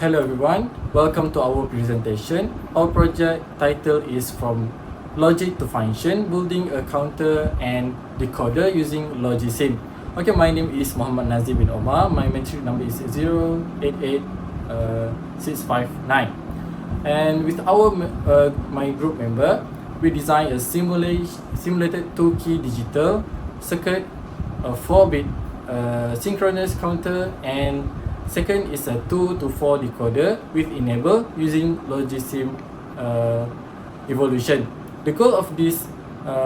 Hello everyone, welcome to our presentation. Our project title is From Logic to Function, Building a Counter and Decoder using Logisim. Okay, my name is Muhammad Nazir bin Omar. My metric number is 088659. And with my group member, we designed a simulated 2-key digital circuit, a 4-bit synchronous counter, and second is a 2 to 4 decoder with enable using Logisim Evolution. The goal of this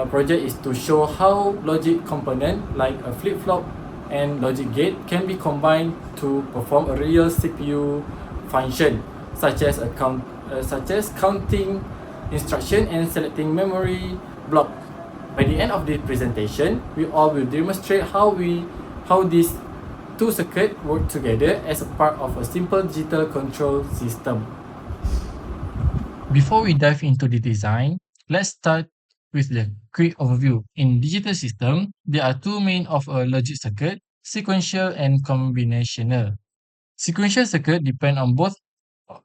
project is to show how logic component like a flip-flop and logic gate can be combined to perform a real CPU function, such as counting instruction and selecting memory block. By the end of the presentation, we all will demonstrate how these two circuits work together as a part of a simple digital control system. Before we dive into the design, let's start with the quick overview. In digital system, there are two main of a logic circuit, sequential and combinational. Sequential circuit depend on both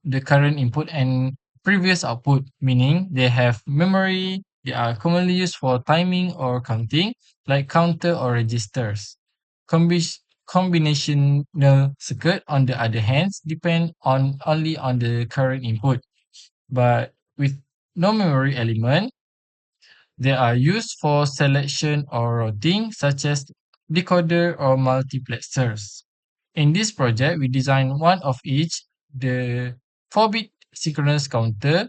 the current input and previous output, meaning they have memory. They are commonly used for timing or counting, like counter or registers. Combinational circuit, on the other hand, depend only on the current input, but with no memory element. They are used for selection or routing, such as decoder or multiplexers. In this project, we designed one of each: the 4-bit synchronous counter,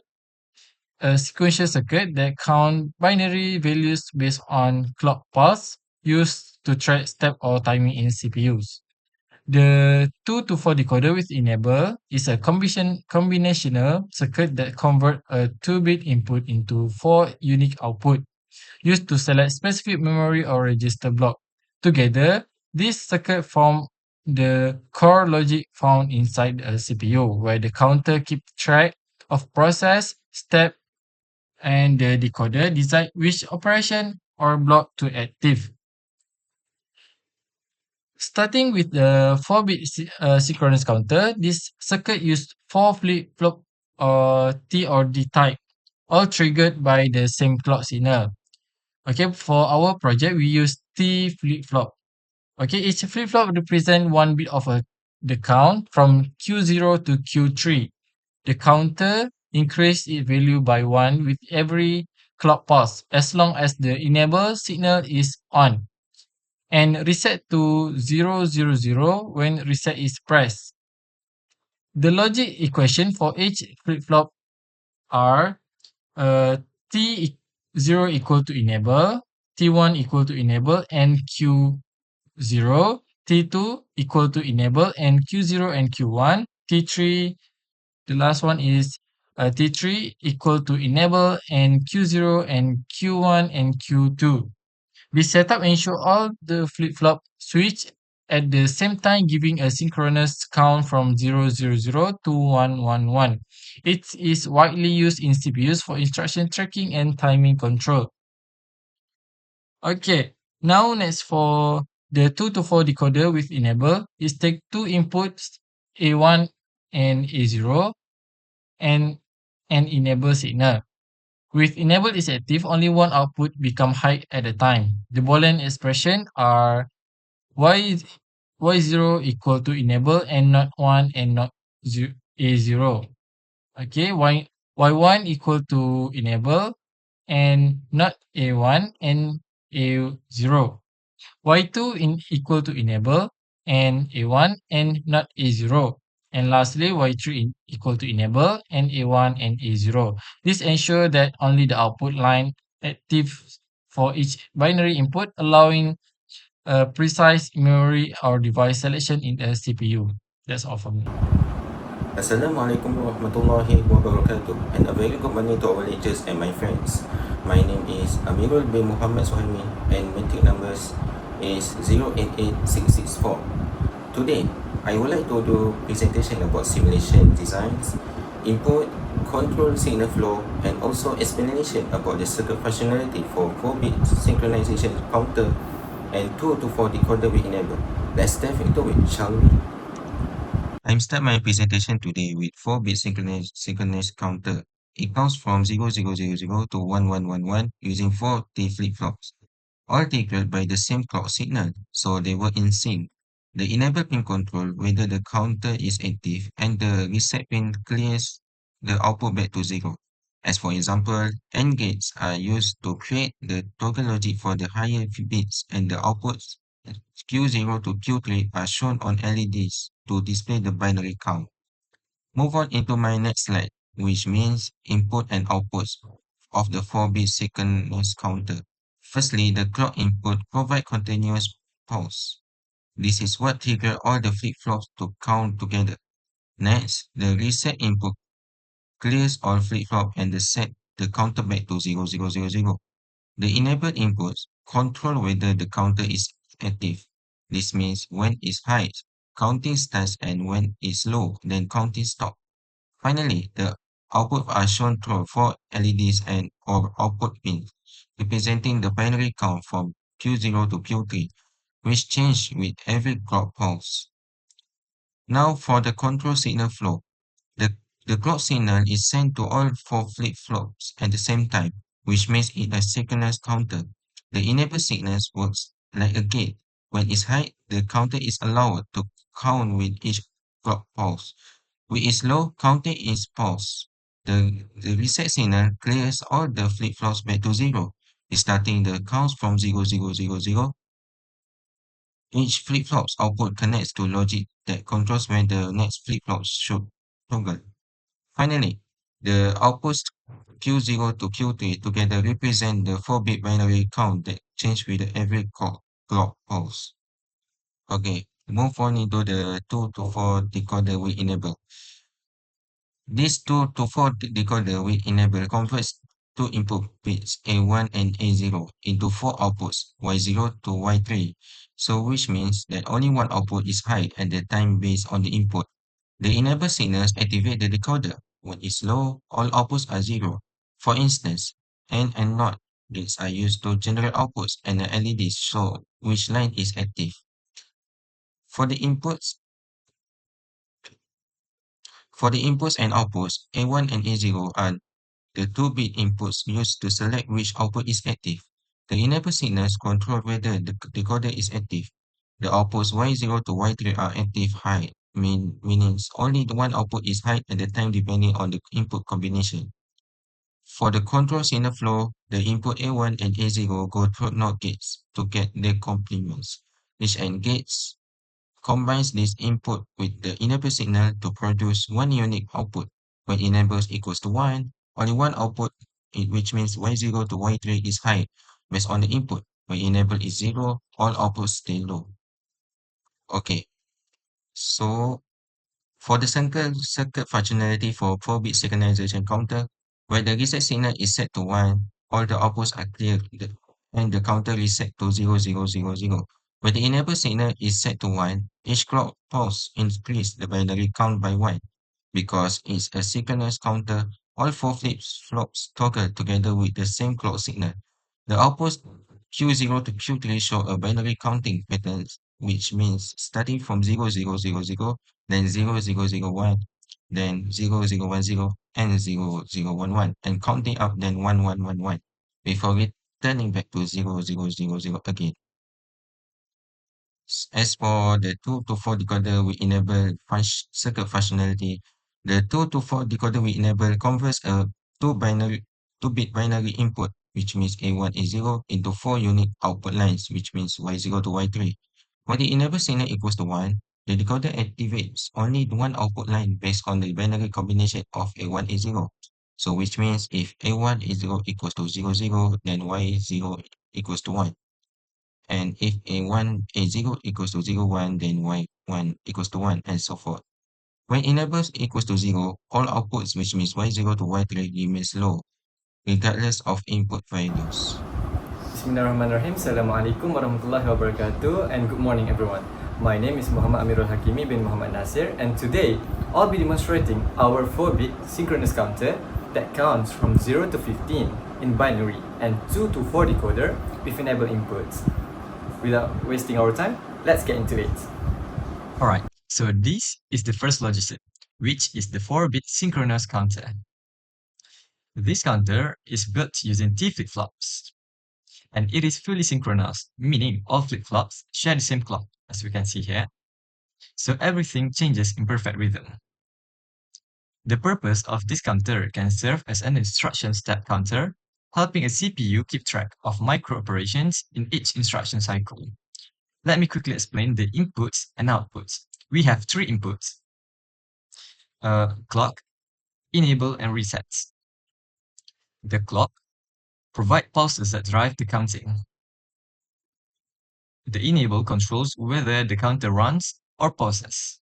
a sequential circuit that count binary values based on clock pulse used to track step or timing in CPUs. The 2 to 4 decoder with enable is a combinational circuit that convert a 2-bit input into 4 unique output used to select specific memory or register block. Together, this circuit form the core logic found inside a CPU, where the counter keep track of process, step, and the decoder decide which operation or block to active. Starting with the 4-bit synchronous counter, this circuit used 4 flip-flop T or D type, all triggered by the same clock signal. Okay, for our project, we use T flip-flop. Okay, each flip-flop represent one bit of the count from Q0 to Q3. The counter increase its value by 1 with every clock pulse, as long as the enable signal is on, and reset to 000 when reset is pressed. The logic equation for each flip-flop are T0 equal to enable, T1 equal to enable and Q0, T2 equal to enable and Q0 and Q1, T3, the last one is T3 equal to enable and Q0 and Q1 and Q2. This setup ensure all the flip-flop switch at the same time, giving a synchronous count from 000 to 111. It is widely used in CPUs for instruction tracking and timing control. Okay, now next for the 2 to 4 decoder with enable is take two inputs, A1 and A0, and an enable signal. With enable is active, only one output become high at a time. The Boolean expression are y0 equal to enable and not 1 and not a0. Okay, y1 equal to enable and not a1 and a0. y2 equal to enable and a1 and not a0. And lastly, y3 equal to enable and a1 and a0. This ensure that only the output line active for each binary input, allowing precise memory or device selection in a CPU. That's all from me. Assalamualaikum warahmatullahi wabarakatuh, and a very good morning to our lecturers and my friends. My name is Amirul bin Muhammad Suhaimi, and metric numbers is 088664. Today, I would like to do presentation about simulation designs, input, control signal flow, and also explanation about the circuit functionality for 4-bit synchronization counter and 2 to 4 decoder with enable. Let's dive into it, shall we? I'm start my presentation today with 4-bit synchronous counter. It counts from 0000 to 1111 using 4 T flip-flops, all triggered by the same clock signal, so they were in sync. The enable pin control whether the counter is active and the reset pin clears the output back to 0. As for example, AND gates are used to create the toggle logic for the higher bits, and the outputs Q0 to Q3 are shown on LEDs to display the binary count. Move on into my next slide, which means input and outputs of the 4-bit synchronous counter. Firstly, the clock input provide continuous pulse. This is what trigger all the flip-flops to count together. Next, the reset input clears all flip-flop and the set the counter back to 0000. The enabled inputs control whether the counter is active. This means when it's high, counting starts, and when it's low, then counting stops. Finally, the output are shown through 4 LEDs and or output pins, representing the binary count from Q0 to Q3, which change with every clock pulse. Now for the control signal flow. The, the clock signal is sent to all 4 flip-flops at the same time, which makes it a synchronous counter. The enable signals works like a gate. When it's high, the counter is allowed to count with each clock pulse. When it's low, counting is paused. The reset signal clears all the flip-flops back to 0, starting the counts from 0000. Each flip-flop's output connects to logic that controls when the next flip-flop should toggle. Finally, the outputs Q0 to Q3 together represent the 4-bit binary count that change with every clock pulse. Okay, move on into the 2 to 4 decoder we enable. This 2 to 4 decoder we enable converts two input bits A1 and A0 into 4 outputs Y0 to Y3. So which means that only one output is high at the time based on the input. The enable signals activate the decoder. When it's low, all outputs are 0. For instance, and NOT gates are used to generate outputs, and the LEDs show which line is active. For the inputs, and outputs, A1 and A0 are the 2-bit inputs used to select which output is active. The enable signals control whether the decoder is active. The outputs Y0 to Y3 are active high, meaning only the one output is high at the time depending on the input combination. For the control signal flow, the input A1 and A0 go through NOT gates to get their complements. Each AND gates combines this input with the enable signal to produce one unique output. When enables equals to 1, only one output, which means Y0 to Y3 is high based on the input. When enable is 0, all outputs stay low. Okay, so for the circuit functionality for 4-bit synchronization counter, where the reset signal is set to 1, all the outputs are cleared and the counter reset to 0000. When the enable signal is set to 1, each clock pulse increase the binary count by 1. Because it's a synchronous counter, all 4 flops toggle together with the same clock signal. The outputs Q0 to Q3 show a binary counting pattern, which means starting from 0000, then 0001, then 0010, and 0011, and counting up then 1111, before returning back to 0000 again. As for the 2 to 4 decoder, we enable circuit functionality. The 2 to 4 decoder we enable converts a 2-bit binary input, which means A1, A0, into 4 unique output lines, which means Y0 to Y3. When the enable signal equals to 1, the decoder activates only one output line based on the binary combination of A1, A0. So which means if A1, A0 equals to 00, then Y0 equals to 1. And if A0 equals to 01, then Y1 equals to 1, and so forth. When enables equals to 0, all outputs, which means Y0 to Y3, remains low, regardless of input values. Bismillahirrahmanirrahim. Assalamualaikum warahmatullahi wabarakatuh, and good morning everyone. My name is Muhammad Amirul Hakimi bin Muhammad Nasir, and today I'll be demonstrating our 4-bit synchronous counter that counts from 0 to 15 in binary and 2 to 4 decoder with enable inputs. Without wasting our time, let's get into it. Alright, So this is the first logisim, which is the 4-bit synchronous counter. This counter is built using T flip-flops, and it is fully synchronous, meaning all flip-flops share the same clock, as we can see here. So everything changes in perfect rhythm. The purpose of this counter can serve as an instruction step counter, helping a CPU keep track of micro operations in each instruction cycle. Let me quickly explain the inputs and outputs. We have three inputs: clock, enable, and resets. The clock provides pulses that drive the counting. The enable controls whether the counter runs or pauses.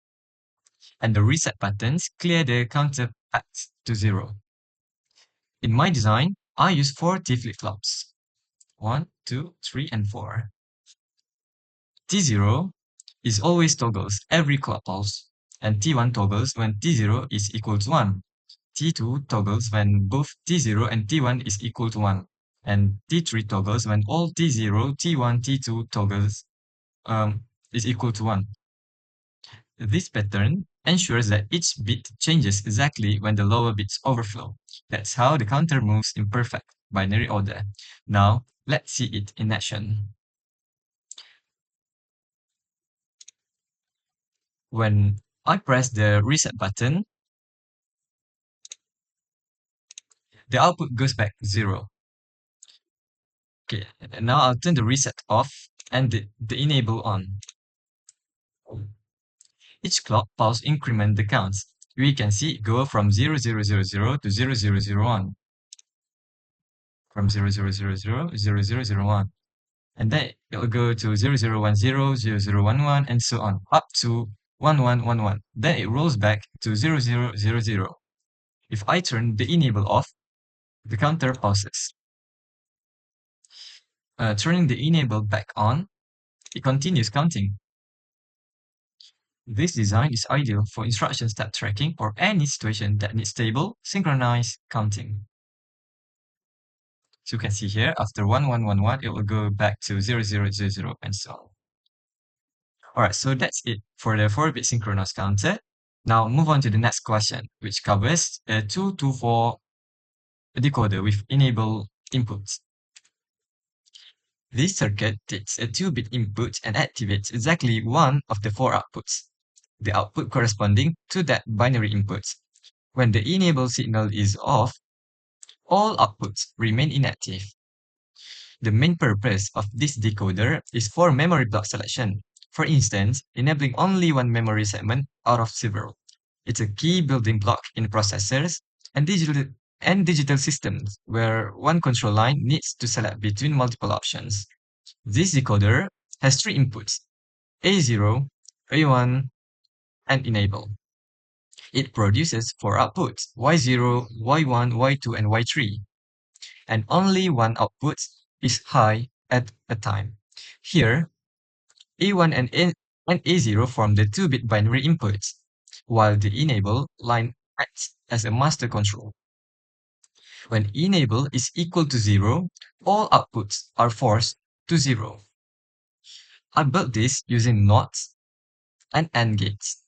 And the reset buttons clear the counter path to 0. In my design, I use 4 T flip-flops. 1, 2, 3, and 4. T0 is always toggles every clock pulse, and T1 toggles when T0 is equal to 1. T2 toggles when both T0 and T1 is equal to 1. And T3 toggles when all T0, T1, T2 toggles is equal to 1. This pattern ensures that each bit changes exactly when the lower bits overflow. That's how the counter moves in perfect binary order. Now, let's see it in action. When I press the reset button, the output goes back to 0. Okay, now I'll turn the reset off and the enable on. Each clock pulse increment the counts. We can see it go from 0000 to 0001. From 0000, and then it'll go to 0010, 0011, and so on, up to 1111. Then it rolls back to 0000. If I turn the enable off, the counter pauses. Turning the enable back on, it continues counting. This design is ideal for instruction step tracking or any situation that needs stable, synchronized counting. So you can see here, after 1111, it will go back to 0000 and so on. Alright, so that's it for the 4-bit synchronous counter. Now move on to the next question, which covers a 224 decoder with enable inputs. This circuit takes a 2-bit input and activates exactly one of the 4 outputs, the output corresponding to that binary input. When the enable signal is off, all outputs remain inactive. The main purpose of this decoder is for memory block selection. For instance, enabling only one memory segment out of several. It's a key building block in processors and digital systems where one control line needs to select between multiple options. This decoder has 3 inputs: A0, A1, and enable. It produces 4 outputs: Y0, Y1, Y2, and Y3. And only one output is high at a time. Here, A1 and A0 form the 2-bit binary inputs, while the enable line acts as a master control. When enable is equal to 0, all outputs are forced to 0. I built this using NOTs and AND gates.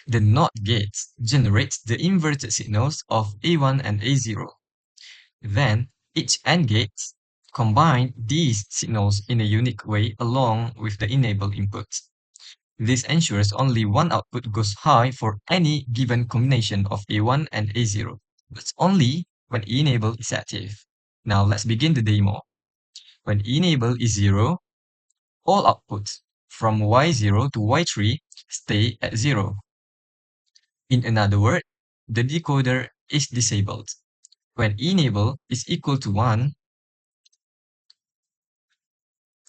The NOT gates generates the inverted signals of A1 and A0. Then, each AND gate combines these signals in a unique way along with the enable inputs. This ensures only one output goes high for any given combination of A1 and A0. That's only when enable is active. Now let's begin the demo. When enable is 0, all outputs from Y0 to Y3 stay at 0. In another word, the decoder is disabled. When enable is equal to 1,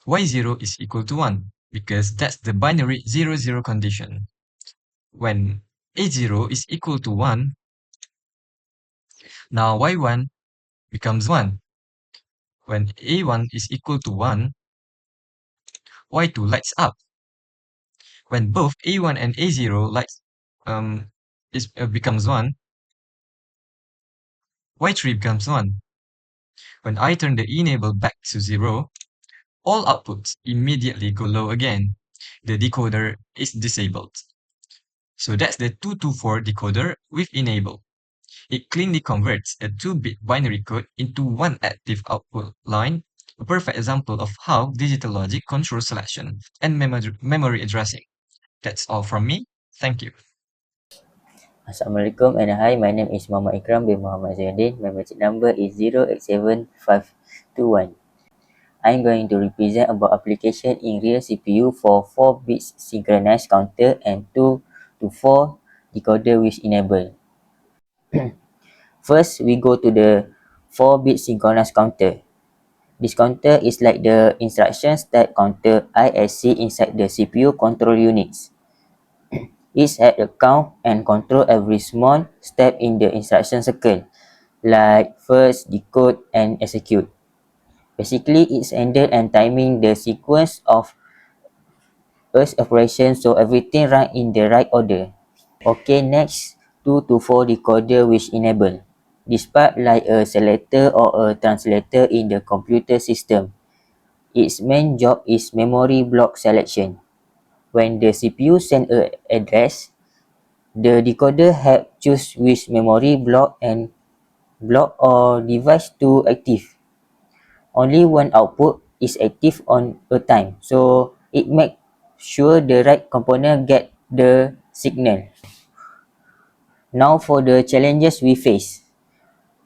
Y0 is equal to 1 because that's the binary 0, 0 condition. When A0 is equal to 1, now Y1 becomes 1. When A1 is equal to 1, Y2 lights up. When both A1 and A0 becomes 1, Y3 becomes 1. When I turn the enable back to 0, all outputs immediately go low again. the decoder is disabled. So that's the 224 decoder with enable. It cleanly converts a 2-bit binary code into one active output line, a perfect example of how digital logic controls selection and memory addressing. That's all from me. Thank you. Assalamualaikum and hi, my name is Muhammad Ikram bin Muhammad Zainuddin. My metric number is 087521. I'm going to represent about application in real CPU for 4 bits synchronous counter and 2 to 4 decoder with enable. First, we go to the 4-bit synchronous counter. This counter is like the instruction stack counter ISC inside the CPU control units. It has a count and control every small step in the instruction circle, like first, decode, and execute. Basically, it's handle and timing the sequence of each operation so everything run in the right order. Okay, next, 2 to 4 decoder which enable. This part like a selector or a translator in the computer system. Its main job is memory block selection. When the CPU sends an address, the decoder help choose which memory block or device to active. Only one output is active on a time, so it makes sure the right component get the signal. Now for the challenges we face.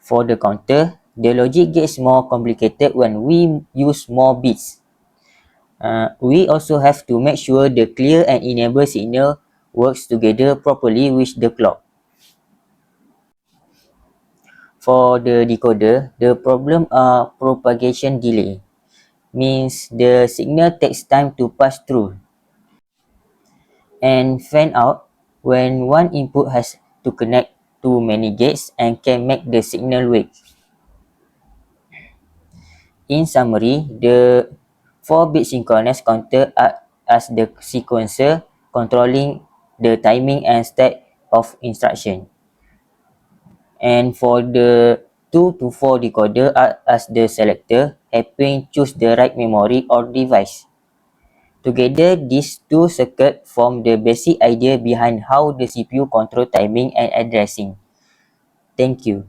For the counter, the logic gets more complicated when we use more bits. We also have to make sure the clear and enable signal works together properly with the clock. For the decoder, the problem are propagation delay, means the signal takes time to pass through, and fan out, when one input has to connect to many gates and can make the signal weak. In summary, the 4-bit synchronous counter acts as the sequencer controlling the timing and state of instruction. And for the 2 to 4 decoder act as the selector, helping choose the right memory or device. Together, these two circuits form the basic idea behind how the CPU control timing and addressing. Thank you.